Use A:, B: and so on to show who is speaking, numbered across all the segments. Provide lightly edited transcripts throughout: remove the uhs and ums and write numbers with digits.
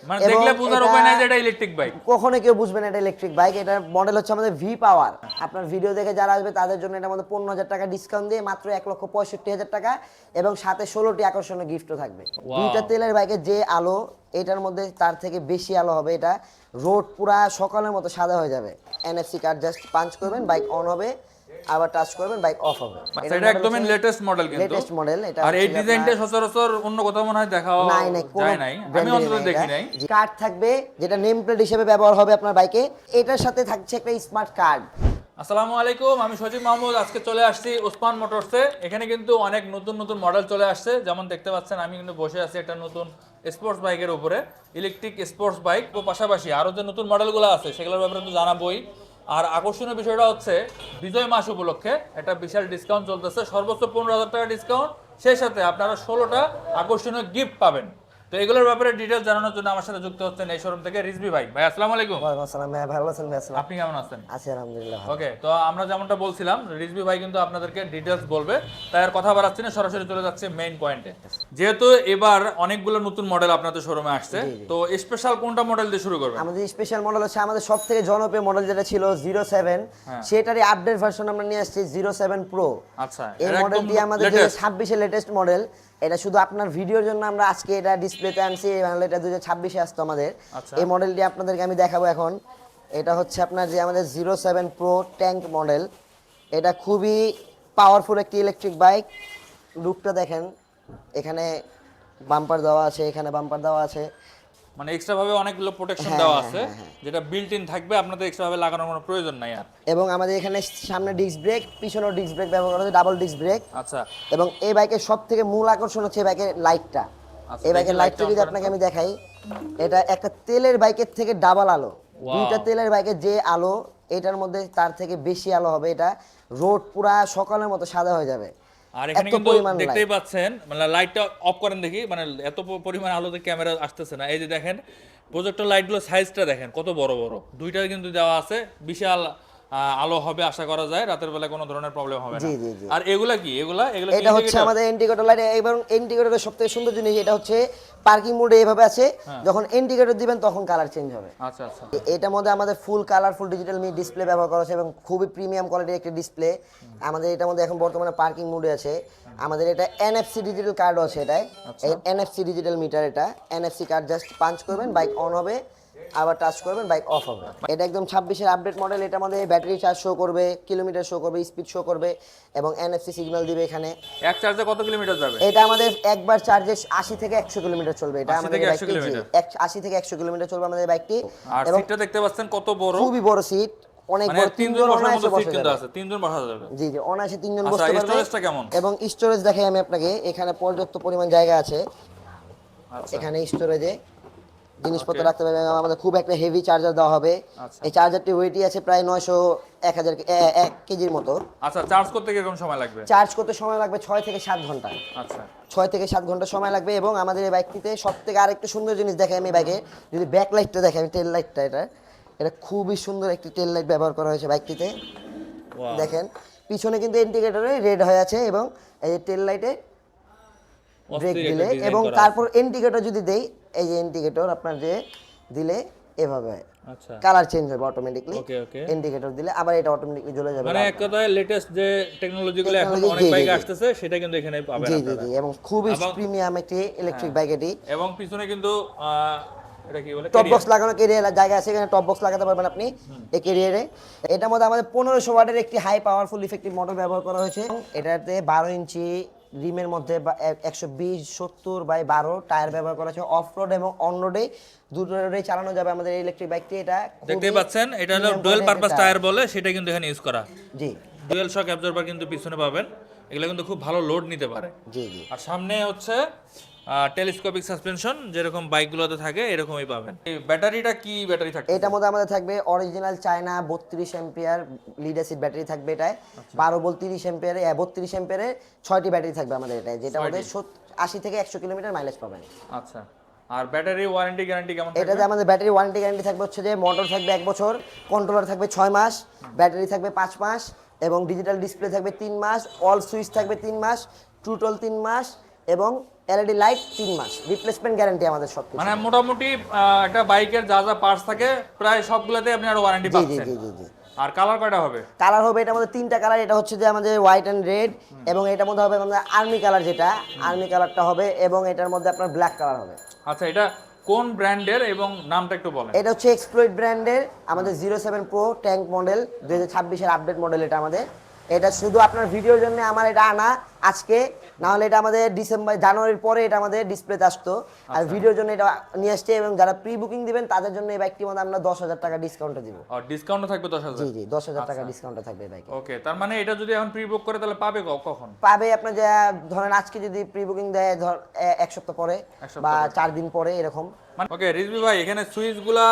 A: মানে দেখলে বোঝার উপায় নাই যে এটা ইলেকট্রিক বাইক।
B: কখনো কেউ বুঝবে না এটা ইলেকট্রিক বাইক। এটার মডেল হচ্ছে আমাদের ভি পাওয়ার। আপনার ভিডিও দেখে যারা আসবে তাদের জন্য এটার মধ্যে 15,000 টাকা ডিসকাউন্ট দিয়ে মাত্র 1,65,000 টাকা এবং সাথে 16টি আকর্ষণীয় গিফটও থাকবে। দুইটা তেলের বাইকের যে আলো, এটার মধ্যে তার থেকে বেশি আলো হবে। এটা রোড পুরা সকালের মতো সাদা হয়ে যাবে। এনএফসি কার্ড জাস্ট পাঞ্চ করবেন, বাইক অন হবে, আবার টাচ করবেন, বাইক অফ হবে।
A: এটা একদমই লেটেস্ট মডেল কিন্তু।
B: লেটেস্ট মডেল এটা।
A: আর এই ডিজাইনটা সচরাচর অন্য কোথাও মনে হয় দেখা যায় নাই, আমি অন্তত দেখি নাই।
B: কার্ড থাকবে যেটা নেম প্লেট হিসেবে ব্যবহার হবে আপনার বাইকে। এটার সাথে থাকছে একটা স্মার্ট কার্ড।
A: আসসালামু আলাইকুম, আমি সজীব মাহমুদ। আজকে চলে আসছি ওসমান মোটরসে। এখানে কিন্তু অনেক নতুন নতুন মডেল চলে আসছে। যেমন দেখতে পাচ্ছেন আমি কিন্তু বসে আছি একটা নতুন স্পোর্টস বাইকের উপরে, ইলেকট্রিক স্পোর্টস বাইক। ও পাশাপাশি আরও যে নতুন মডেলগুলো আছে সেগুলোর ব্যাপারে তো জানাবোই। আর আকর্ষণীয় বিষয়টা হচ্ছে বিজয় মাস উপলক্ষে একটা বিশাল ডিসকাউন্ট চলতেছে, সর্বোচ্চ 15,000 টাকা ডিসকাউন্ট। সেই সাথে আপনারা 16টা আকর্ষণীয় গিফট পাবেন। তো এগুলোর ব্যাপারে ডিটেইলস জানানোর জন্য আমার সাথে যুক্ত হচ্ছেন এই শোরুম থেকে রিজভি ভাই। ভাই আসসালামু আলাইকুম।
B: ওয়ালাইকুম আসসালাম ভাই, ভালো আছেন ভাই? আসসালাম,
A: আপনি কেমন আছেন?
B: আছি আলহামদুলিল্লাহ।
A: ওকে, তো আমরা যেমনটা বলছিলাম রিজভি ভাই কিন্তু আপনাদেরকে ডিটেইলস বলবে, তাই আর কথা বাড়াচ্ছি না, সরাসরি চলে যাচ্ছে মেইন পয়েন্টে। যেহেতু এবার অনেকগুলো নতুন মডেল আপনাদের শোরুমে আসছে, তো স্পেশাল কোনটা মডেল দিয়ে শুরু করবেন?
B: আমাদের স্পেশাল মডেল হচ্ছে আমাদের সবথেকে জনপ্রিয় মডেল যেটা ছিল 07, সেটারই আপডেট ভার্সন আমরা নিয়ে আসছি 07 প্রো।
A: আচ্ছা,
B: এই মডেলটি আমাদের যে 26 লেটেস্ট মডেল। এটা শুধু আপনার ভিডিওর জন্য আমরা আজকে এটা ডিসপ্লেতে আনছি, নাহলে এটা 2026 আসতো আমাদের। এই মডেলটি আপনাদেরকে আমি দেখাবো এখন। এটা হচ্ছে আপনার যে আমাদের 07 প্রো ট্যাঙ্ক মডেল। এটা খুবই পাওয়ারফুল একটি ইলেকট্রিক বাইক। লুকটা দেখেন, এখানে বাম্পার দেওয়া আছে, এখানে বাম্পার দেওয়া আছে,
A: মানে এক্সট্রা ভাবে অনেকগুলো প্রোটেকশন দেওয়া আছে, যেটা বিল্ট ইন থাকবে, আপনাদের এক্সট্রা ভাবে লাগানোর কোনো প্রয়োজন নাই আর।
B: এবং আমাদের এখানে সামনে ডিস্ক ব্রেক, পিছনেও ডিস্ক ব্রেক ব্যবহার করা হচ্ছে, ডাবল ডিস্ক ব্রেক।
A: আচ্ছা,
B: এবং এই বাইকের সবথেকে মূল আকর্ষণ হচ্ছে এই বাইকের লাইটটা। এই বাইকের লাইটটা যদি আপনাকে আমি দেখাই, এটা একটা তেলের বাইকের থেকে ডাবল আলো। দুইটা তেলের বাইকের যে আলো, এটার মধ্যে তার থেকে বেশি আলো হবে। এটা রোড পুরা সকালের মতো সাদা হয়ে যাবে।
A: আর এখানে কিন্তু দেখতেই পাচ্ছেন, মানে লাইটটা অফ করেন দেখি, মানে এত পরিমাণ আলোতে ক্যামেরা আসতেছে না। এই যে দেখেন প্রজেক্টর লাইটগুলো সাইজটা দেখেন কত বড় বড়, দুইটা কিন্তু দেওয়া আছে, বিশাল আলো হবে আশা করা যায়, রাতের বেলা কোনো ধরনের প্রবলেম হবে না।
B: জি জি জি।
A: আর এগুলা কি? এগুলা
B: এটা হচ্ছে আমাদের ইন্ডিকেটর লাইট। এবং ইন্ডিকেটরের সবথেকে সুন্দর জিনিস এটা হচ্ছে পার্কিং মোডে এভাবে আছে, যখন ইন্ডিকেটর দিবেন তখন কালার চেঞ্জ হবে।
A: আচ্ছা আচ্ছা।
B: এটার মধ্যে আমাদের ফুল কালারফুল ডিজিটাল মি ডিসপ্লে ব্যবহার করা হয়েছে এবং খুবই প্রিমিয়াম কোয়ালিটির একটা ডিসপ্লে। আমাদের এটার মধ্যে এখন বর্তমানে পার্কিং মোডে আছে। আমাদের এটা এনএফসি ডিজিটাল কার্ডও আছে। এটায় এনএফসি ডিজিটাল মিটার। এটা এনএফসি কার্ড জাস্ট পাঞ্চ করবেন, বাইক অন হবে, আবার টাচ করবেন, বাইক অফ হবে। এটা একদম 26-এর আপডেট মডেল। এটা আমাদের ব্যাটারি চার্জ শো করবে, কিলোমিটার শো করবে, স্পিড শো করবে এবং এনএফসি সিগন্যাল দিবে এখানে।
A: এক চার্জে কত কিলোমিটার যাবে?
B: এটা আমাদের একবার চার্জে 80 থেকে 100 কিলোমিটার চলবে। এটা আমাদের
A: 80
B: থেকে 100 কিলোমিটার চলবে আমাদের বাইকটি।
A: আর সিটটা দেখতে পাচ্ছেন কত বড়,
B: খুবই বড় সিট, অনেক বড়।
A: তিনজন বসার মতো সিট কিন্তু আছে, তিনজন বসা যাবে।
B: জি জি, অনায়াসে তিনজন বসতে পারবে।
A: স্টোরেজটা কেমন?
B: এবং স্টোরেজ দেখাই আমি আপনাকে, এখানে পর্যাপ্ত পরিমাণ জায়গা আছে। এখানে স্টোরেজে জিনিসপত্র রাখতে পারবে। আমাদের খুব একটা হেভি চার্জার দেওয়া হবে। এই চার্জারটি ওয়েটই আছে প্রায় 1 কেজির মতো।
A: আচ্ছা, চার্জ করতে কিরকম সময় লাগবে?
B: চার্জ করতে সময় লাগবে 6 থেকে 7 ঘন্টা।
A: আচ্ছা,
B: 6 থেকে 7 ঘন্টা সময় লাগবে। এবং আমাদের এই বাইকটিতে সবথেকে আরেকটা সুন্দর জিনিস দেখাই আমি বাইকে, যদি ব্যাক লাইটটা দেখাই আমি, টেল লাইটটা, এটা খুবই সুন্দর একটি টেল লাইট ব্যবহার করা হয়েছে বাইকটিতে। দেখেন পিছনে কিন্তু ইন্ডিকেটরে রেড হয়ে আছে এবং এই যে টেল লাইটে ব্রেক দিলে এবং তারপর ইন্ডিকেটর যদি দেই, এই যে ইন্ডিকেটর আপনার যে দিলে এভাবে কালার চেঞ্জ হবে অটোমেটিক্যালি। ইন্ডিকেটর দিলে আবার এটা অটোমেটিক্যালি জ্বলে যাবে।
A: মানে এক কথায় লেটেস্ট যে টেকনোলজিগুলো এখন অনেক বাইক আসতেছে সেটা কিন্তু এখানে পাবেন
B: আপনারা। জি জি, এবং খুবই প্রিমিয়াম একটি ইলেকট্রিক বাইক এটি।
A: এবং পিছনে কিন্তু এটা কি বলে,
B: টপ বক্স লাগানো ক্যারিয়ার জায়গা আছে, এখানে টপ বক্স লাগাতে পারবেন আপনি এই ক্যারিয়ারে। এটার মধ্যে আমাদের 1500 ওয়াটের একটি হাই পাওয়ারফুল ইফেক্টিভ মোটর ব্যবহার করা হয়েছে। এটাতে 12 ইঞ্চি রিমের মধ্যে 120/70/12 টায়ার ব্যবহার করা হয়েছে। অফ রোড এবং অন রোডে দুটো রোডে চালানো যাবে আমাদের এই ইলেকট্রিক বাইকটি। এটা
A: দেখতে পাচ্ছেন, এটা হলো ডুয়াল পারপাস টায়ার বলে, সেটা কিন্তু এখানে ইউজ করা।
B: জি,
A: ডুয়াল শক অ্যাবজর্বার কিন্তু পিছনে পাবেন, এগুলো কিন্তু খুব ভালো লোড নিতে পারে।
B: জি জি।
A: আর সামনে হচ্ছে টেলিস্কোপিক সাসপেনশন, যেরকম বাইকগুলোতে থাকে এরকমই পাবেন। এই ব্যাটারিটা কি ব্যাটারি থাকে?
B: এটার মধ্যে আমাদের থাকবে original China 32 ampere lead acid battery থাকবে এটায়। 12 ভোল্ট 30 অ্যাম্পিয়ারে 32 অ্যাম্পিয়ারে 6টি ব্যাটারি থাকবে আমাদের এটায়, যেটা আমাদের 80 থেকে 100 কিলোমিটার মাইলেজ পাবেন।
A: আচ্ছা, আর ব্যাটারি ওয়ারেন্টি গ্যারান্টি কেমন থাকবে?
B: এটাতে আমাদের ব্যাটারি ওয়ারেন্টি গ্যারান্টি থাকবে হচ্ছে যে মোটর থাকবে 1 বছর, কন্ট্রোলার থাকবে 6 মাস, ব্যাটারি থাকবে 5 মাস এবং ডিজিটাল ডিসপ্লে থাকবে 3 মাস, অল সুইচ থাকবে 3 মাস, ট্রুটল 3 মাস এবং এলইডি লাইট 3 মাস, রিপ্লেসমেন্ট গ্যারান্টি আমাদের সবকিছু।
A: মানে মোটামুটি একটা বাইকের যা যা পার্টস থাকে প্রায় সবগুলোতে আপনি আর ওয়ারেন্টি
B: জি জি
A: পাচ্ছেন।
B: জি জি জি।
A: আর কালার কয়টা হবে?
B: কালার হবে এটার মধ্যে 3টা কালার, এটা হচ্ছে যে আমাদের হোয়াইট অ্যান্ড রেড, এবং এটার মধ্যে হবে আমাদের আর্মি কালার, যেটা আর্মি কালারটা হবে, এবং এটার মধ্যে আপনার ব্ল্যাক কালার হবে।
A: আচ্ছা, এটা কোন ব্র্যান্ডের এবং নামটা একটু বলেন।
B: এটা হচ্ছে এক্সপ্লয়েড ব্র্যান্ডের আমাদের 07 প্রো ট্যাঙ্ক মডেল, 2026 এর আপডেট মডেল এটা আমাদের। এটা শুধু আপনার ভিডিওর জন্য আমার এটা আনা আজকে, না হলে এটা আমাদের জানুয়ারির পরে এটা আমাদের ডিসপ্লেতে আসতো, আর ভিডিওর জন্য এটা নিয়ে আসছে। এবং যারা প্রি বুকিং দিবেন তাদের জন্য এই বাইকটির মধ্যে আমরা 10,000 টাকা ডিসকাউন্টে দিব।
A: আর ডিসকাউন্টও থাকবে 10,000?
B: জি জি, 10,000 টাকা ডিসকাউন্টে থাকবে এই বাইকে।
A: ওকে, তার মানে এটা যদি এখন প্রি বুক করে তাহলে পাবে কখন?
B: পাবে আপনার যে ধরেন আজকে যদি প্রি বুকিং দেয়, ধর এক সপ্তাহ পরে বা 4 দিন পরে এরকম।
A: ওকে রিজভি ভাই, এখানে সুইচগুলা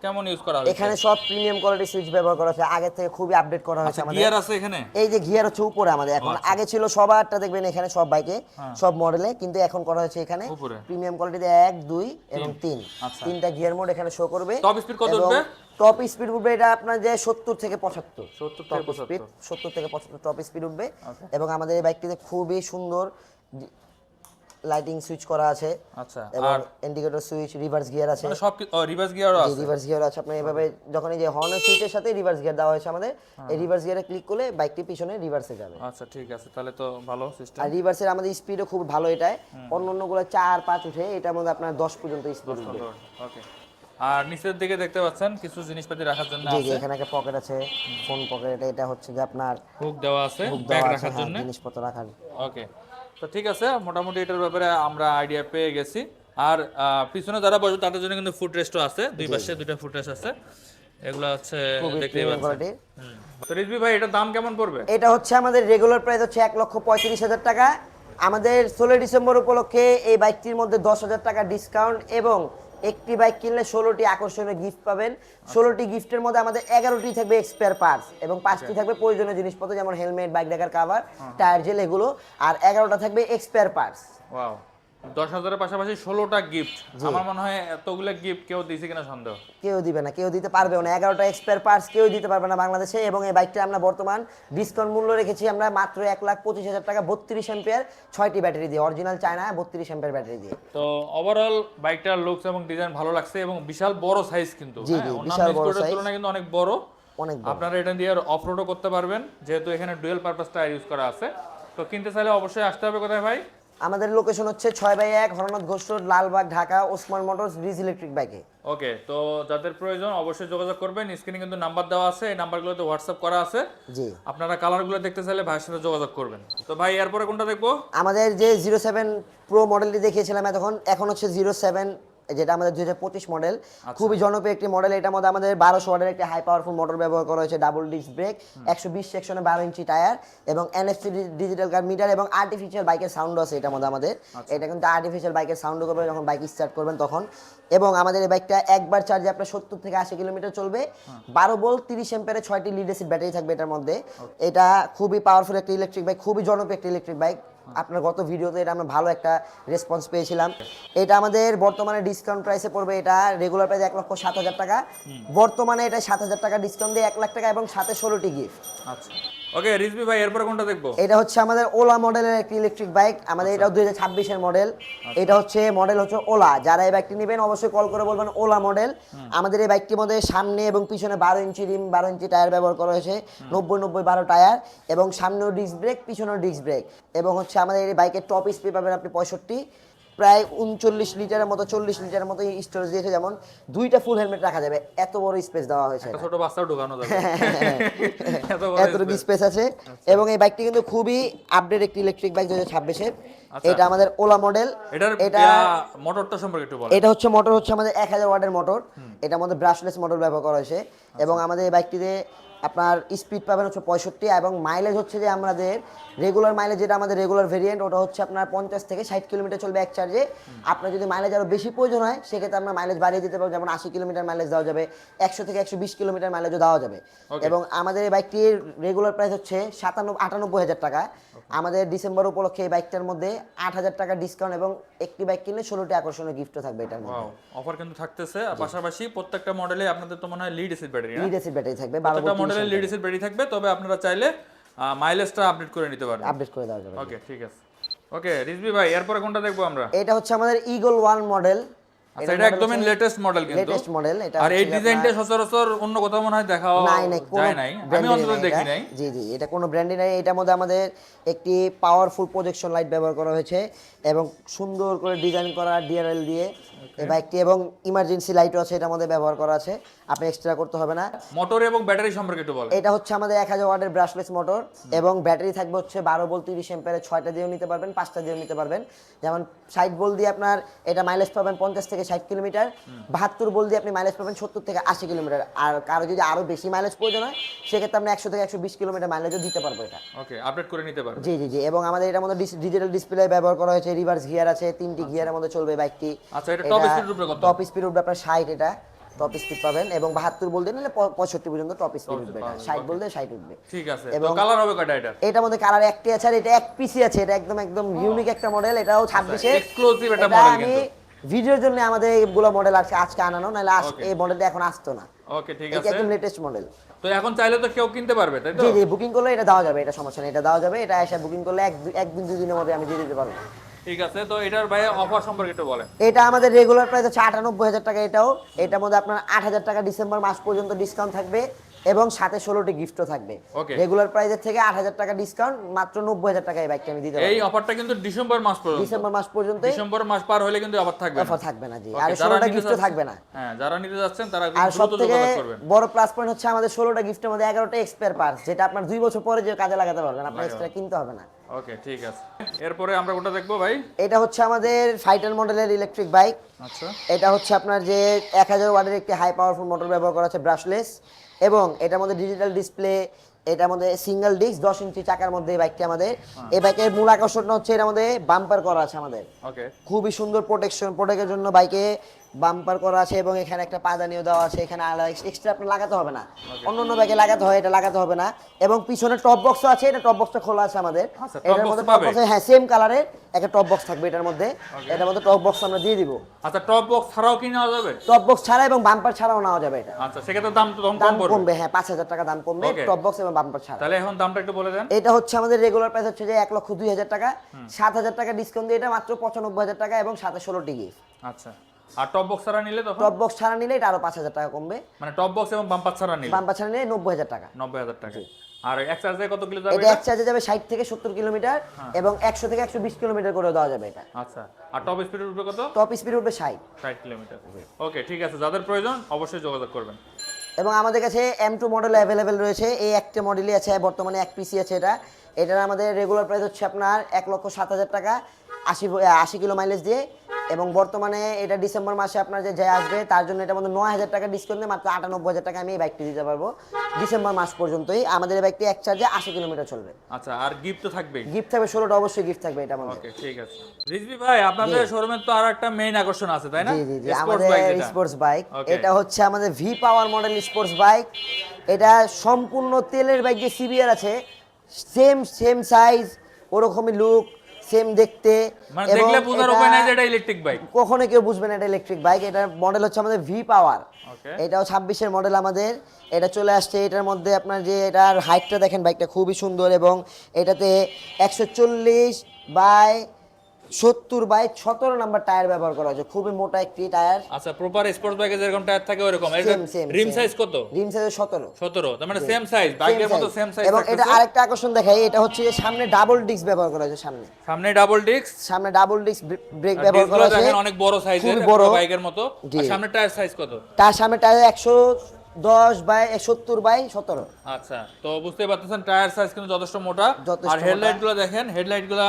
A: কেমন ইউজ করা হয়েছে?
B: এখানে সব প্রিমিয়াম কোয়ালিটির সুইচ ব্যবহার করা হয়েছে, আগে থেকে খুবই আপডেট করা হয়েছে আমাদের।
A: গিয়ার আছে এখানে?
B: এই যে গিয়ার হচ্ছে উপরে আমাদের এখন, আগে ছিল সবারটা দেখবেন এখানে সব বাইকে সব মডেলে, কিন্তু এখন করা হয়েছে এখানে
A: উপরে
B: প্রিমিয়াম কোয়ালিটিতে 1, 2 এবং 3,
A: আচ্ছা।
B: 3টা গিয়ার মোড এখানে শো করবে।
A: টপ স্পিড কত উঠবে?
B: টপ স্পিড উঠবে এটা আপনার যে 70 থেকে 75,
A: 70 থেকে
B: টপ
A: 75
B: স্পিড 70 থেকে 75 টপ স্পিড উঠবে। এবং আমাদের এই বাইকটিতে খুবই সুন্দর লাইটিং সুইচ করা আছে।
A: আচ্ছা,
B: এবং
A: আর
B: ইন্ডিকেটর সুইচ, রিভার্স গিয়ার আছে।
A: মানে সব রিভার্স গিয়ারও আছে?
B: রিভার্স গিয়ার আছে। আপনি এভাবে যখন এই যে হর্নের সুইচের সাথে রিভার্স গিয়ার দেওয়া হয়েছে আমাদের, এই রিভার্স গিয়ারে ক্লিক করলে বাইকটি পিছনে রিভার্সে যাবে।
A: আচ্ছা ঠিক আছে, তাহলে তো ভালো সিস্টেম।
B: আর রিভার্সের আমাদের স্পিডও খুব ভালো এটায়, অন্যগুলো 4, 5 উঠে, এটার মধ্যে আপনার 10 পর্যন্ত স্পিড উঠবে।
A: ওকে, আর নিচের দিকে দেখতে পাচ্ছেন কিছু জিনিসপাতি রাখার জন্য
B: জি জি,
A: আছে।
B: এখানে একটা পকেট আছে, ফোন পকেট। এটা হচ্ছে যে আপনার
A: হুক দেওয়া আছে
B: হুক
A: ব্যাগ
B: দেওয়া আছে,
A: রাখার জন্য।
B: জিনিসপত্র রাখার।
A: ওকে, তো ঠিক আছে, মোটামুটি এটার ব্যাপারে আমরা আইডিয়া পেয়ে গেছি। আর পিছনে যারা বসে তাদের জন্য কিন্তু ফুট রেস্টও আছে, দুই পাশে দুইটা ফুট রেস্ট আছে। এগুলো হচ্ছে দেখতেই পাচ্ছেন।
B: কোয়ালিটি।
A: তো রিজভি ভাই, এটার দাম কেমন পড়বে?
B: এটা হচ্ছে আমাদের রেগুলার প্রাইস হচ্ছে 1,35,000 টাকা। আমাদের 16 ডিসেম্বর উপলক্ষে এই বাইকটির মধ্যে 10,000 টাকা ডিসকাউন্ট, এবং একটি বাইক কিনলে 16টি আকর্ষণীয় গিফট পাবেন। 16টি গিফটের মধ্যে আমাদের 11টি থাকবে এক্সপায়ার পার্টস, এবং 5টি থাকবে প্রয়োজনীয় জিনিসপত্র, যেমন helmet, bike decker cover, tyre jail এগুলো, আর 11টা থাকবে এক্সপায়ার পার্টস।
A: ওয়াও, 10,000-এর পাশাপাশি 16টা গিফট। আমার মনে হয় এতগুলো গিফট কেউ দিয়েছে কিনা সন্দেহ।
B: কেউ দিবে না, কেউ দিতে পারবে না। 11টা এক্সপায়ার পার্টস কেউ দিতে পারবে না বাংলাদেশে। এবং এই বাইকটা আমরা বর্তমান ডিসকাউন্ট মূল্য রেখেছি আমরা মাত্র 1,25,000 টাকা, 32 অ্যাম্পিয়ার 6টি ব্যাটারি দিয়ে, অরিজিনাল চায়না 32 অ্যাম্পিয়ার ব্যাটারি দিয়ে।
A: তো ওভারঅল বাইকটার লুকস এবং ডিজাইন ভালো লাগছে, এবং বিশাল বড় সাইজ কিন্তু।
B: জি, জি, বিশাল বড়
A: স্কুটারের
B: size।
A: তুলনায় কিন্তু অনেক বড়।
B: অনেক বড়।
A: আপনারা এটা দিয়ে অফরোডও করতে পারবেন, যেহেতু এখানে ডুয়েল পারপাস টায়ার ইউজ করা আছে। তো কিনতে চাইলে অবশ্যই আসতে হবে। কোথায় ভাই?
B: আমাদের লোকেশন হচ্ছে 6/1 Haranath Ghosh road, Lalbagh, Dhaka, Osman motors, bridge electric বাইকে।
A: ওকে, তো যাদের প্রয়োজন অবশ্যই যোগাযোগ করবেন। স্ক্রিনে কিন্তু নাম্বার দেওয়া আছে, এই নাম্বারগুলোতে হোয়াটসঅ্যাপ করা আছে।
B: জি,
A: আপনারা কালারগুলো দেখতে চাইলে ভাইয়ের সাথে যোগাযোগ করবেন। তো ভাই, এরপরে কোনটা দেখবো?
B: আমাদের যে 07 প্রো মডেলটি দেখিয়েছিলাম এখন হচ্ছে 07, যেটা আমাদের 2025 মডেল, খুবই জনপ্রিয় একটি মডেল। এটার মধ্যে আমাদের 1200 ওয়াটের একটি হাই পাওয়ারফুল মোটর ব্যবহার করা হয়েছে, ডাবল ডিস্ক ব্রেক, 120 সেকশনে 12 ইঞ্চি টায়ার, এবং এনএফসি ডিজিটাল কার মিটার, এবং আর্টিফিশিয়াল বাইকের সাউন্ডও আছে এটার মধ্যে আমাদের। এটা কিন্তু আর্টিফিশিয়াল বাইকের সাউন্ডও করবে যখন বাইক স্টার্ট করবেন তখন। এবং আমাদের এই বাইকটা একবার চার্জে আপনার 70 থেকে 80 কিলোমিটার চলবে। 12 ভোল্ট 30 অ্যাম্পিয়ারের 6টি লিড অ্যাসিড ব্যাটারি থাকবে এটার মধ্যে। এটা খুবই পাওয়ারফুল একটা ইলেকট্রিক বাইক, খুবই জনপ্রিয় একটা ইলেকট্রিক বাইক। আপনার গত ভিডিওতে এটা আমরা ভালো একটা রেসপন্স পেয়েছিলাম। এটা আমাদের বর্তমানে ডিসকাউন্ট প্রাইসে পড়বে, এটা রেগুলার প্রাইস 1,07,000 টাকা, বর্তমানে এটা 7,000 টাকা ডিসকাউন্ট দিয়ে 1,00,000 টাকা, এবং সাথে 16টি গিফট।
A: আচ্ছা, ওকে রিজভি ভাই, এরপরে কোনটা দেখবো?
B: এটা হচ্ছে আমাদের ওলা মডেলের একটি ইলেকট্রিক বাইক, আমাদের এটাও 2026 এর মডেল। এটা হচ্ছে মডেল হচ্ছে ওলা। যারা এই বাইকটি নেবেন অবশ্যই কল করে বলবেন ওলা মডেল। আমাদের এই বাইকটির মধ্যে সামনে এবং পিছনে 12 ইঞ্চি রিম, 12 ইঞ্চি টায়ার ব্যবহার করা হয়েছে, 90-90-12 টায়ার, এবং সামনেও ডিস্ক ব্রেক, পিছনেও ডিস্ক ব্রেক। এবং হচ্ছে আমাদের এই বাইকের টপ স্পিড পাবেন আপনি 65, প্রায় 39 লিটারের মতো, 40 লিটারের মতো স্টোরেজ দিয়েছে, যেমন 2টা ফুল হেলমেট রাখা যাবে, এত বড় স্পেস দেওয়া হয়েছে।
A: একটা ছোট বাচ্চাও ঢোকানো যাবে,
B: এতটুকু স্পেস আছে। এবং এই বাইকটি কিন্তু খুবই আপডেট একটি ইলেকট্রিক বাইক 2026 এর। এটা আমাদের ওলা মডেল।
A: এটা মোটরটা সম্পর্কে একটু বলেন।
B: এটা হচ্ছে মোটর হচ্ছে আমাদের 1000 ওয়াটের মোটর। এটার মধ্যে ব্রাশলেস মোটর ব্যবহার করা হয়েছে। এবং আমাদের এই বাইকটিতে আপনার স্পিড পাবেন হচ্ছে 65, এবং মাইলেজ হচ্ছে যে আমাদের রেগুলার মাইলেজ, যেটা আমাদের রেগুলার ভেরিয়েন্ট, ওটা হচ্ছে আপনার 50 থেকে 60 কিলোমিটার চলবে এক চার্জে। আপনার যদি মাইলেজ আরও বেশি প্রয়োজন হয় সেক্ষেত্রে আমরা মাইলেজ বাড়িয়ে দিতে পারবো, যেমন 80 কিলোমিটার মাইলেজ দেওয়া যাবে, 100 থেকে 120 কিলোমিটার মাইলেজও দেওয়া যাবে। এবং আমাদের এই বাইকটির রেগুলার প্রাইস হচ্ছে 98,000 টাকা। আমাদের ডিসেম্বর উপলক্ষে এই বাইকটার মধ্যে 8,000 টাকা ডিসকাউন্ট, এবং একটি বাইক কিনলে 16টি আকর্ষণীয় গিফটও থাকবে এটার মধ্যে।
A: অফার কিন্তু থাকতেছে। আর পাশাপাশি প্রত্যেকটা মডেলে আপনাদের তো মনে হয় lead acid battery,
B: lead acid battery থাকবে,
A: প্রত্যেকটা মডেলে লিড অ্যাসিড ব্যাটারি থাকবে, তবে আপনারা চাইলে মাইলেজটা আপডেট করে নিতে পারবেন,
B: আপডেট করে দেওয়া যাবে।
A: ওকে ঠিক আছে। ওকে রিজভি ভাই এরপরে কোনটা দেখবো আমরা?
B: এটা হচ্ছে আমাদের ইগল 1 মডেল।
A: আচ্ছা এটা একদমই লেটেস্ট মডেল কিন্তু।
B: লেটেস্ট মডেল এটা।
A: আর এই ডিজাইনটা সচরাচর অন্য কোথাও মনে হয় দেখা যায় নাই, আমি অন্তত দেখি নাই।
B: জি জি, এটা কোনো ব্র্যান্ডই নাই। এটার মধ্যে আমাদের একটি পাওয়ারফুল প্রজেকশন লাইট ব্যবহার করা হয়েছে এবং সুন্দর করে ডিজাইন করা ডিআরএল দিয়ে এই বাইকটি, এবং ইমার্জেন্সি লাইটও আছে এটার মধ্যে ব্যবহার করা আছে, আপনি এক্সট্রা করতে হবে না।
A: মোটর এবং ব্যাটারি সম্পর্কে একটু বলেন।
B: এটা হচ্ছে আমাদের 1000 ওয়াটের ব্রাশলেস মোটর এবং ব্যাটারি থাকবে হচ্ছে 12 ভোল্ট 30 অ্যাম্পিয়ারের, 6টা দিয়েও নিতে পারবেন, 5টা দিয়েও নিতে পারবেন। যেমন 60 ভোল্ট দিয়ে আপনার এটা মাইলেজ পাবেন 50 থেকে 60 কিলোমিটার, 72 ভোল্ট দিয়ে আপনি মাইলেজ পাবেন 70 থেকে 80 কিলোমিটার। আর কারো যদি আরো বেশি মাইলেজ প্রয়োজন হয় সেক্ষেত্রে আপনি 100 থেকে 120 কিলোমিটার মাইলেজও দিতে পারবো এটা।
A: ওকে, আপডেট করে নিতে পারবেন।
B: জি জি জি, এবং আমাদের এটার মধ্যে ডিজিটাল ডিসপ্লে ব্যবহার করা হয়েছে, রিভার্স গিয়ার আছে, 3টি গিয়ারের মধ্যে চলবে বাইকটি।
A: আচ্ছা এটা টপ স্পিড উপরে কত?
B: টপ স্পিড উঠবে আপনার 60, এটা টপ স্পিড পাবেন, এবং 72 বলতে নিলে 65 পর্যন্ত টপ স্পিড উঠবে, এটা 60 বলতে 60 উঠবে।
A: ঠিক আছে।
B: এবং
A: তো কালার হবে কয়টা এটা?
B: এটার মধ্যে কালার একটি আছে, আর এটা এক পিসি আছে, এটা একদম একদম ইউনিক একটা মডেল, এটাও 26 এর
A: এক্সক্লুসিভ একটা মডেল
B: আমি
A: কিন্তু।
B: ভিডিওর জন্য আমাদের এইগুলো মডেল আজকে আনানো, নাহলে এই মডেলটা এখন আসতো না।
A: ওকে ঠিক
B: এটা
A: আছে।
B: একদম লেটেস্ট মডেল।
A: তো এখন চাইলে তো কেউ কিনতে পারবে তাই তো?
B: জি জি, বুকিং করলে এটা দেওয়া যাবে, এটা সমস্যা নেই, এটা দেওয়া যাবে। এটা এসে বুকিং করলে একদিন 2 দিনের মধ্যে আমি দিয়ে দিতে পারবো।
A: ঠিক আছে। তো এটার ভাই অফার সম্পর্কে একটু বলেন।
B: এটা আমাদের রেগুলার প্রাইস হচ্ছে 98,000 টাকা। এটার মধ্যে আপনার 8,000 টাকা ডিসেম্বর মাস পর্যন্ত ডিসকাউন্ট থাকবে এবং সাথে 16টি গিফটও থাকবে।
A: Okay.
B: রেগুলার প্রাইসের থেকে 8,000 টাকা ডিসকাউন্ট, মাত্র 90,000 টাকা এই বাইকটা আমি দিতে
A: এই
B: পারবো।
A: অফারটা কিন্তু ডিসেম্বর মাস পর্যন্ত।
B: ডিসেম্বর মাস পর্যন্ত
A: ডিসেম্বর মাস পার হলে কিন্তু অফার থাকবে না।
B: অফার থাকবে না জি,
A: Okay,
B: আর
A: যারা
B: 16টা
A: নিতে
B: গিফটও
A: যাচ্ছেন-
B: থাকবে না।
A: হ্যাঁ যারা নিতে যাচ্ছেন তারা
B: আর
A: দ্রুত
B: সবথেকে
A: যোগাযোগ করবেন।
B: বড় প্লাস পয়েন্ট হচ্ছে আমাদের 16টা গিফটের মধ্যে 11টা এক্সপায়ার পার্টস, যেটা আপনার 2 বছর পরে যে কাজে লাগাতে পারবেন, আপনার এক্সট্রা কিনতে হবে না।
A: ওকে ঠিক আছে। এরপরে আমরা কোনটা দেখবো ভাই?
B: এটা হচ্ছে আমাদের ফাইটার মডেলের ইলেকট্রিক বাইক।
A: আচ্ছা
B: এটা হচ্ছে আপনার যে 1000 ওয়াটের একটি হাই পাওয়ারফুল মোটর ব্যবহার করা আছে ব্রাশলেস, এবং এটার মধ্যে ডিজিটাল ডিসপ্লে, এটার মধ্যে সিঙ্গেল ডিস্ক 10 ইঞ্চি চাকার মধ্যে এই বাইকটি আমাদের। এই বাইকের মূল আকর্ষণ হচ্ছে এর মধ্যে বাম্পার করা আছে আমাদের,
A: ওকে
B: খুবই সুন্দর প্রোটেক্টের জন্য বাইকে বাম্পার করা আছে, এবং এখানে একটা পাদানিও দেওয়া আছে, এখানে আলাদা এক্সট্রা আপনার লাগাতে হবে না, অন্য বাইকে লাগাতে হয়, এটা লাগাতে হবে না। এবং পিছনে টপ বক্সও আছে, এটা টপ বক্সটা খোলা আছে আমাদের।
A: আচ্ছা, top
B: এটার
A: box
B: মধ্যে
A: পাবে?
B: টপ বক্স, হ্যাঁ সেম কালারের একটা টপ বক্স থাকবে এটার মধ্যে। এটার মধ্যে টপ বক্স আমরা দিয়ে দিব।
A: আচ্ছা টপ বক্স ছাড়াও কি নেওয়া যাবে?
B: টপ বক্স ছাড়া এবং বাম্পার ছাড়াও নেওয়া যাবে এটা।
A: আচ্ছা সেক্ষেত্রে দাম তো কম
B: দাম
A: পড়বে।
B: কমবে, হ্যাঁ 5,000 টাকা দাম কমবে
A: Okay.
B: টপ বক্স এবং বাম্পার ছাড়া।
A: তাহলে এখন দামটা একটু বলে দেন।
B: এটা হচ্ছে আমাদের রেগুলার প্রাইস হচ্ছে যে 1,02,000 টাকা, 7,000 টাকা ডিসকাউন্ট দিয়ে এটা মাত্র 95,000 টাকা এবং সাথে 16টি গিফট।
A: আচ্ছা আর টপ বক্স ছাড়া নিলে তখন?
B: টপ বক্স ছাড়া নিলে এটা আরো 5,000 টাকা কমবে,
A: মানে টপ বক্স এবং বাম্পার ছাড়া নিলে
B: বাম্পার ছাড়া নিলে 90,000 টাকা।
A: 90,000 টাকা। আর এক চার্জে কত কিলো যাবে
B: এটা
A: এটা?
B: এক চার্জে যাবে 60 থেকে 70 কিলোমিটার এবং 100 থেকে 120 কিলোমিটার করে দেওয়া যাবে এটা।
A: আচ্ছা আর টপ স্পিড উঠবে কত?
B: টপ স্পিড উঠবে 60।
A: 60 কিলোমিটার। ওকে ঠিক আছে, যাদের প্রয়োজন অবশ্যই যোগাযোগ করবেন।
B: এবং আমাদের কাছে M2 মডেল অ্যাভেলেবেল রয়েছে, এই একটা মডেলই আছে বর্তমানে, এক পিসি আছে এটা। এটার আমাদের রেগুলার প্রাইস হচ্ছে আপনার 1,07,000 টাকা, 80 কিলো মাইলেজ দিয়ে, এবং বর্তমানে এটা ডিসেম্বর মাসে আপনার যে আসবে তার জন্য এটার মধ্যে 9,000 টাকা ডিসকাউন্ট দিয়ে মাত্র 98,000 টাকা আমি এই বাইকটি দিতে পারবো ডিসেম্বর মাস পর্যন্তই। আমাদের এই বাইকটি এক চার্জে 80 কিলোমিটার চলবে।
A: আচ্ছা আর গিফট তো থাকবেই?
B: গিফট থাকবে 16টা, অবশ্যই গিফট থাকবে এটা আমাদের।
A: ওকে ঠিক আছে। রিজভি ভাই আপনাদের শোরুমের তো আর একটা মেইন আকর্ষণ আছে তাই না?
B: জি জি জি,
A: স্পোর্টস
B: আমাদের
A: বাইক যেটা।
B: Sports bike,
A: Okay.
B: এটা হচ্ছে আমাদের ভি পাওয়ার মডেল স্পোর্টস বাইক। এটা সম্পূর্ণ তেলের বাইক, যে সিবিআর আছে সেম সাইজ, ওরকমই লুক, সেম দেখতে,
A: মানে
B: এবং
A: দেখলে বোঝার উপায় নাই যে এটা ইলেকট্রিক বাইক।
B: কখনো কেউ বুঝবে না এটা ইলেকট্রিক বাইক। এটার মডেল হচ্ছে আমাদের ভি পাওয়ার।
A: Okay.
B: এটাও 26-এর মডেল আমাদের, এটা চলে আসছে। এটার মধ্যে আপনার যে এটার হাইটটা দেখেন, বাইকটা খুবই সুন্দর, এবং এটাতে 140/70/17 নাম্বার টায়ার ব্যবহার করা হয়েছে, খুবই মোটা একটি টায়ার।
A: আচ্ছা প্রপার স্পোর্টস বাইকে যেরকম টায়ার থাকে ওরকম। এর
B: Same,
A: রিম
B: same.
A: সাইজ কত?
B: রিম সাইজ 17।
A: 17, তার মানে সেম সাইজ, বাইকের মতো সেম সাইজ।
B: এবং এটা আরেকটা আকর্ষণ দেখাই, এটা হচ্ছে যে সামনে ডাবল ডিস্ক ব্যবহার করা হয়েছে,
A: সামনে ডাবল ডিস্ক,
B: সামনে ডাবল ডিস্ক ব্রেক ব্যবহার করা হয়েছে,
A: দেখেন অনেক বড় সাইজের,
B: খুবই বড়
A: বাইকের মতো।
B: জি।
A: আর সামনে টায়ার সাইজ কত?
B: তার সামনে টায়ার 110/70/17।
A: আচ্ছা তো বুঝতে পারতেছেন টায়ার সাইজ কিন্তু যথেষ্ট মোটা।
B: যথেষ্ট
A: আর
B: মোটা।
A: হেডলাইট গুলো দেখেন, হেডলাইট গুলা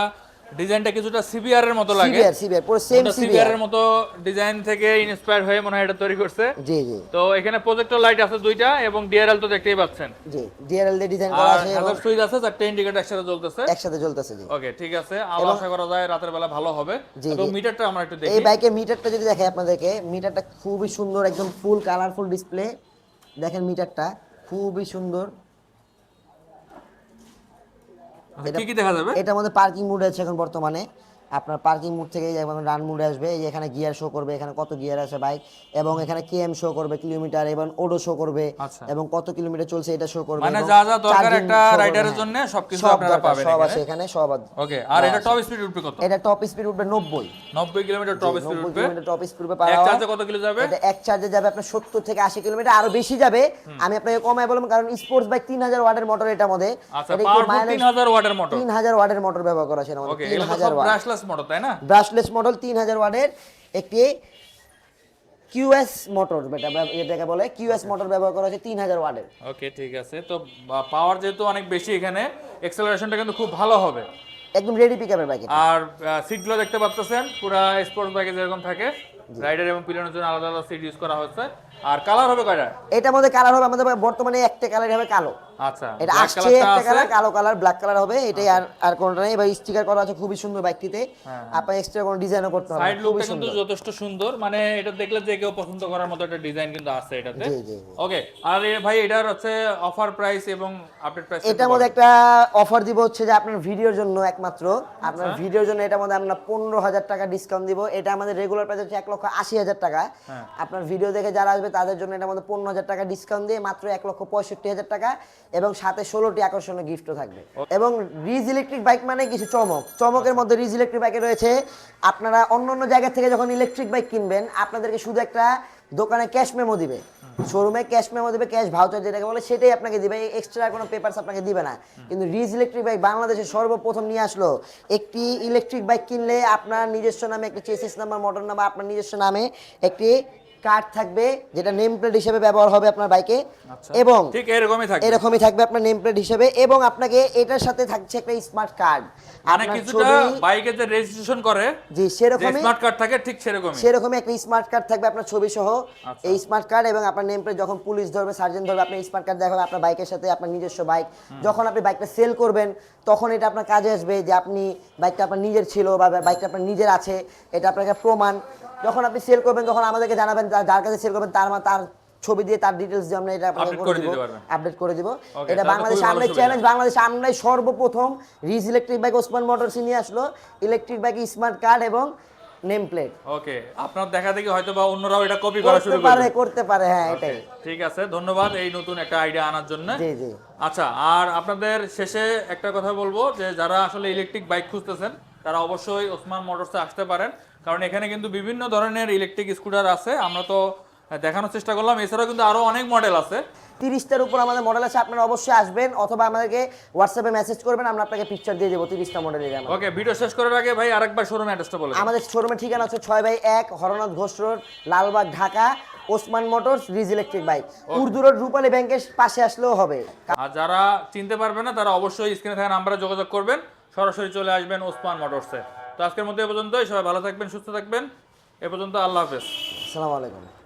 A: ডিজাইনটা কিছুটা সিবিআর এর মতো লাগে।
B: সিবিআর পুরো সেম
A: সিবিআর
B: সিবিআর
A: এর মতো ডিজাইন থেকে ইন্সপায়ার হয়ে মনে হয় এটা তৈরি করছে।
B: জি জি
A: তো এখানে প্রজেক্টর লাইট আছে দুইটা এবং ডিআরএল তো দেখতেই পাচ্ছেন।
B: জি, ডিআরএল দিয়ে ডিজাইন করা
A: আর
B: আছে এবং
A: হাজার সুইচ আছে, চারটে ইন্ডিকেটর একসাথে জ্বলতেছে।
B: একসাথে জ্বলতেছে। জি
A: ওকে ঠিক আছে, আলো আশা করা যায় রাতের বেলা ভালো হবে।
B: জি,
A: তো
B: জি।
A: মিটারটা আমরা একটু
B: এই
A: দেখি।
B: বাইকের মিটারটা যদি দেখাই আপনাদেরকে, মিটারটা খুবই সুন্দর, একদম ফুল কালারফুল ডিসপ্লে। দেখেন মিটারটা খুবই সুন্দর।
A: আচ্ছা, কি কি দেখা যাবে?
B: এটার মধ্যে পার্কিং মোড আছে এখন বর্তমানে, আপনার পার্কিং মোড থেকে যেমন রান মোডে আসবে, এই যে এখানে গিয়ার শো করবে, এখানে কত গিয়ার আছে বাইক, এবং এখানে কেএম শো করবে কিলোমিটার, এবং ওডো শো করবে,
A: আচ্ছা।
B: এবং কত কিলোমিটার চলছে এটা শো করবে,
A: মানে
B: এবং
A: যা যা দরকার
B: charging
A: একটা
B: show করবে,
A: রাইডারের
B: হ্যাঁ।
A: জন্য সবকিছু
B: সব
A: আপনারা
B: দরকার,
A: পাবেন
B: সব
A: এখানে।
B: আছে এখানে, সব আছে।
A: ওকে, আর এটা টপ স্পিড উঠবে কত?
B: এটা টপ স্পিড উঠবে 90
A: 90 কিলোমিটার টপ স্পিড
B: 90
A: উঠবে।
B: কিলোমিটার টপ স্পিড উঠবে
A: এক
B: পার আওয়ার।
A: চার্জে কত কিলো যাবে?
B: এটা এক চার্জে যাবে আপনার 70 থেকে 80 কিলোমিটার, আরো বেশি যাবে। আমি আপনাকে কমায় বললাম কারণ স্পোর্টস বাইক 3000 ওয়াটের মোটর এটার মধ্যে।
A: আচ্ছা, পাওয়ারফুল 3000 ওয়াটের মোটর।
B: 3000 ওয়াটের মোটর ব্যবহার করা আছে আমাদের।
A: ওকে, এগুলো তো
B: 3000
A: সব
B: ওয়াট
A: ব্রাশলেস মোটর তাই না?
B: ব্রাশলেস মডেল 3000 ওয়াটের একটি কিউএস মোটর, এটাকে বলে কিউএস মোটর ব্যবহার করা আছে 3000 ওয়াটের।
A: ওকে, ঠিক আছে। তো পাওয়ার যেহেতু অনেক বেশি, এখানে এক্সেলারেশনটা কিন্তু খুব ভালো হবে।
B: একদম রেডি পিকআপের বাইক।
A: আর সিটগুলো দেখতে পাচ্ছেন পুরা স্পোর্টস বাইকে যেরকম থাকে, রাইডার এবং পিলিয়নের জন্য আলাদা আলাদা সিট ইউজ করা হচ্ছে। আর কালার হবে কয়টা?
B: এটার মধ্যে কালার হবে আমাদের বর্তমানে একটা কালার হবে কালো।
A: আচ্ছা,
B: এটা
A: black
B: আসছে
A: কালারটা
B: একটা
A: আছে।
B: কালার, কালো কালার, ব্ল্যাক কালার হবে, এটাই। আর কোনটা নেই। এবার স্টিকার করা আছে খুবই সুন্দর বাইকটিতে। আপনি এক্সট্রা কোনো ডিজাইনও করতে হবে না,
A: সাইড
B: খুবই
A: লুকটা কিন্তু
B: সুন্দর।
A: যথেষ্ট সুন্দর, মানে এটা দেখলে যে কেউ পছন্দ করার মতো একটা ডিজাইন কিন্তু আছে এটাতে।
B: জি, জি, জি।
A: ওকে, আর ভাই এটার হচ্ছে অফার প্রাইস এবং আপডেট প্রাইস?
B: এটার মধ্যে একটা অফার দিব হচ্ছে যে আপনার ভিডিওর জন্য, একমাত্র আপনার ভিডিওর জন্য এটার মধ্যে আমরা 15000 টাকা ডিসকাউন্ট দিব। এটা আমাদের রেগুলার প্রাইস হচ্ছে 1,80,000 টাকা। আপনার ভিডিও দেখে যারা আসবে তাদের জন্য এটার মধ্যে 15000 টাকা ডিসকাউন্ট দিয়ে মাত্র 1,65,000 টাকা, এবং সাথে 16টি আকর্ষণীয় গিফটও থাকবে। এবং রিজ ইলেকট্রিক বাইক মানে কিছু চমকের মধ্যে রিজ ইলেকট্রিক বাইকে রয়েছে। আপনারা অন্য জায়গা থেকে যখন ইলেকট্রিক বাইক কিনবেন, আপনাদেরকে শুধু একটা দোকানে ক্যাশ মেমো দিবে, শোরুমে ক্যাশ মেমো দিবে, ক্যাশ ভাউচার যেটাকে বলে সেটাই আপনাকে দিবে, এক্সট্রা কোনো পেপারস আপনাকে দিবে না। কিন্তু রিজ ইলেকট্রিক বাইক বাংলাদেশে সর্বপ্রথম নিয়ে আসলো। একটি ইলেকট্রিক বাইক কিনলে আপনার নিজস্ব নামে একটি চেসিস নাম্বার, মোটর নাম্বার, আপনার নিজস্ব নামে একটি কার্ড থাকবে, যেটা নেম প্লেট হিসেবে ব্যবহার হবে আপনার বাইকে। এবং
A: ঠিক
B: এরকমই থাকবে আপনার নেম প্লেট হিসেবে, এবং আপনাকে এটার সাথে থাকছে একটা স্মার্ট কার্ড।
A: মানে কিছুটা বাইকে যে রেজিস্ট্রেশন করে,
B: জি, সেরকমই
A: স্মার্ট কার্ড থাকে, ঠিক
B: সেরকমই একটা স্মার্ট কার্ড থাকবে আপনার ছবি সহ। এই স্মার্ট কার্ড এবং আপনার নেম প্লেট, যখন পুলিশ ধরবে, সার্জন ধরবে, আপনার স্মার্ট কার্ড দেখাবে আপনার বাইকের সাথে, আপনার নিজস্ব বাইক। যখন আপনি বাইকটা সেল করবেন তখন এটা আপনার কাজে আসবে যে আপনি বাইকটা আপনার নিজের ছিল বা বাইকটা আপনার নিজের আছে, এটা আপনার একটা প্রমাণ। যখন আপনি সেল করবেন তখন আমাদেরকে জানাবেন, যার কাছে সেল করবেন তার ছবি দিয়ে, তার ডিটেইলস দিয়ে আমরা এটা আপনাকে আপডেট করে দিব। এটা বাংলাদেশে আমরা চ্যালেঞ্জ, বাংলাদেশে আমরাই সর্বপ্রথম রিজ ইলেকট্রিক বাইক ওসমান মোটরস নিয়ে আসলো ইলেকট্রিক বাইক স্মার্ট কার্ড এবং নেম প্লেট।
A: ওকে, আপনার দেখা দেখি হয়তো বা অন্যরাও এটা কপি করা শুরু
B: করতে পারে। হ্যাঁ, এটাই।
A: ঠিক আছে, ধন্যবাদ এই নতুন একটা আইডিয়া আনার জন্য।
B: জি, জি।
A: আচ্ছা, আর আপনাদের শেষে একটা কথা বলবো যে যারা আসলে ইলেকট্রিক বাইক খুঁজতেছেন তারা অবশ্যই ওসমান মোটরসে আসতে পারেন, কারণ এখানে কিন্তু বিভিন্ন ধরনের ইলেকট্রিক স্কুটার আছে। আমরা তো দেখানোর চেষ্টা করলাম, এছাড়াও কিন্তু আরো অনেক মডেল আছে।
B: 30টার উপর আমাদের মডেল আছে, আপনারা অবশ্যই আসবেন অথবা আমাদেরকে হোয়াটসঅ্যাপে মেসেজ করবেন, আমরা আপনাকে পিকচার দিয়ে দেবো 30টা মডেলের।
A: ওকে, ভিডিও শেষ করার আগে ভাই আরেকবার শোরুম অ্যাড্রেসটা বলে দিন।
B: আমাদের শোরুমের ঠিকানা হচ্ছে 6/1 হরনাথ ঘোষ রোড, লালবাগ, ঢাকা। ওসমান মোটরস রিজ electric bike, Urdu road, Rupali ব্যাংকের পাশে আসলেও হবে।
A: আর যারা চিনতে পারবে না তারা অবশ্যই স্ক্রিনে থাকা নাম্বারে যোগাযোগ করবেন, সরাসরি চলে আসবেন ওসমান মোটরসে। তো আজকের মধ্যে এ পর্যন্তই, সবাই ভালো থাকবেন, সুস্থ থাকবেন। এ পর্যন্ত, আল্লাহ হাফেজ।
B: আসসালামু আলাইকুম।